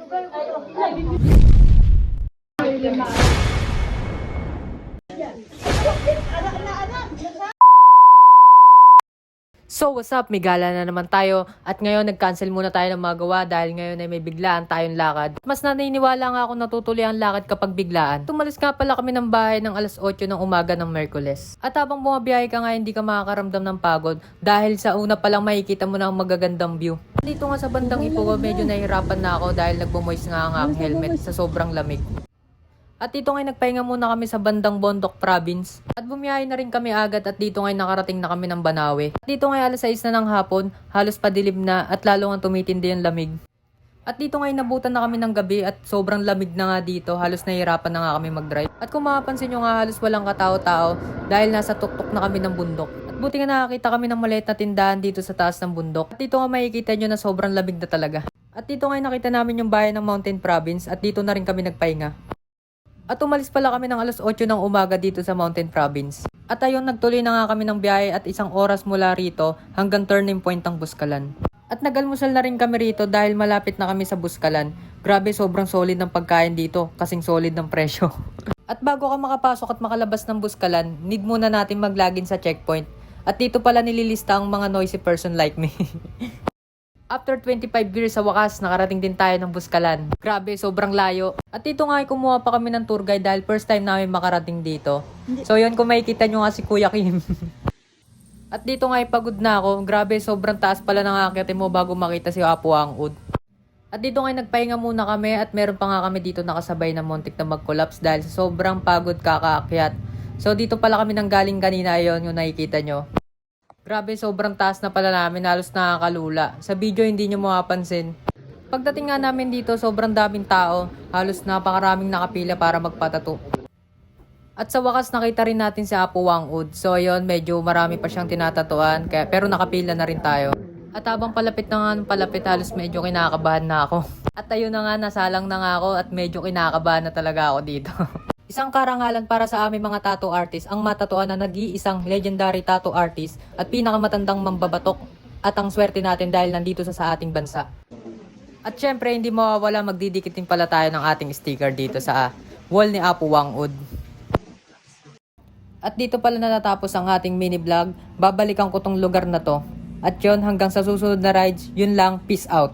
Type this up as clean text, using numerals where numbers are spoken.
So what's up, may gala na naman tayo at ngayon nag-cancel muna tayo ng mga gawa dahil ngayon ay may biglaan tayong lakad. Mas naniniwala nga ako natutuloy ang lakad kapag biglaan. Tumalis nga pala kami ng bahay ng alas 8 ng umaga ng Merkules. At habang bumabiyahe ka nga hindi ka makakaramdam ng pagod dahil sa una pa lang makikita mo na ang magagandang view. Dito nga sa bandang Ipugo medyo nahihirapan na ako dahil nagbumoist nga ang aking helmet sa sobrang lamig. At dito ngay nagpahinga muna kami sa bandang Bondok Province. At bumiyahe na rin kami agad at dito ngay nakarating na kami ng Banawe. At dito ngay alas 6 na ng hapon, halos padilim na at lalo nga tumitindi yung lamig. At dito ngay nabutan na kami ng gabi at sobrang lamig na nga dito, halos nahihirapan na nga kami mag-drive. At kung mapapansin nyo nga halos walang katao-tao dahil nasa tuktok na kami ng bundok. At buti nga nakakita kami ng maliit na tindahan dito sa taas ng bundok. At dito nga makikita nyo na sobrang lamig na talaga. At dito ngay nakita namin yung bayan ng Mountain Province at dito na rin kami nagpahinga. At umalis pala kami ng alas 8 ng umaga dito sa Mountain Province. At ayun, nagtuloy na nga kami ng biyahe at 1 oras mula rito hanggang turning point ng Buskalan. At nagalmusal na rin kami rito dahil malapit na kami sa Buskalan. Grabe, sobrang solid ng pagkain dito, kasing solid ng presyo. At bago ka makapasok at makalabas ng Buskalan, need muna natin mag-login sa checkpoint. At dito pala nililista ang mga noisy person like me. After 25 years sa wakas, nakarating din tayo ng Buskalan. Grabe, sobrang layo. At dito nga ay kumuha pa kami ng tour guide dahil first time namin makarating dito. So yun, kung makikita nyo nga si Kuya Kim. At dito nga ay pagod na ako. Grabe, sobrang taas pala ng akyat mo bago makita si Apo Angud. At dito nga ay nagpahinga muna kami at meron pa nga kami dito nakasabay na muntik na mag-collapse dahil sa sobrang pagod kakaakyat. So dito pala kami nang galing kanina, yon yung nakikita nyo. Grabe, sobrang taas na pala namin, halos nakakalula. Sa video hindi nyo mapapansin. Pagdating nga namin dito, sobrang daming tao. Halos napakaraming nakapila para magpatato. At sa wakas nakita rin natin si Apo Angud. So ayun, medyo marami pa siyang tinatatuan. Pero nakapila na rin tayo. At habang palapit na nga ng palapit, halos medyo kinakabahan na ako. At ayun na nga, nasalang na nga ako at medyo kinakabahan na talaga ako dito. Isang karangalan para sa aming mga tattoo artist ang matatuan na nag-iisang legendary tattoo artist at pinakamatandang mambabatok at ang swerte natin dahil nandito sa ating bansa. At syempre hindi mawawala, magdidikitin pala tayo ng ating sticker dito sa wall ni Apo Angud. At dito pala natatapos ang ating mini vlog. Babalikan ko tong lugar na to. At yun, hanggang sa susunod na rides, yun lang, peace out.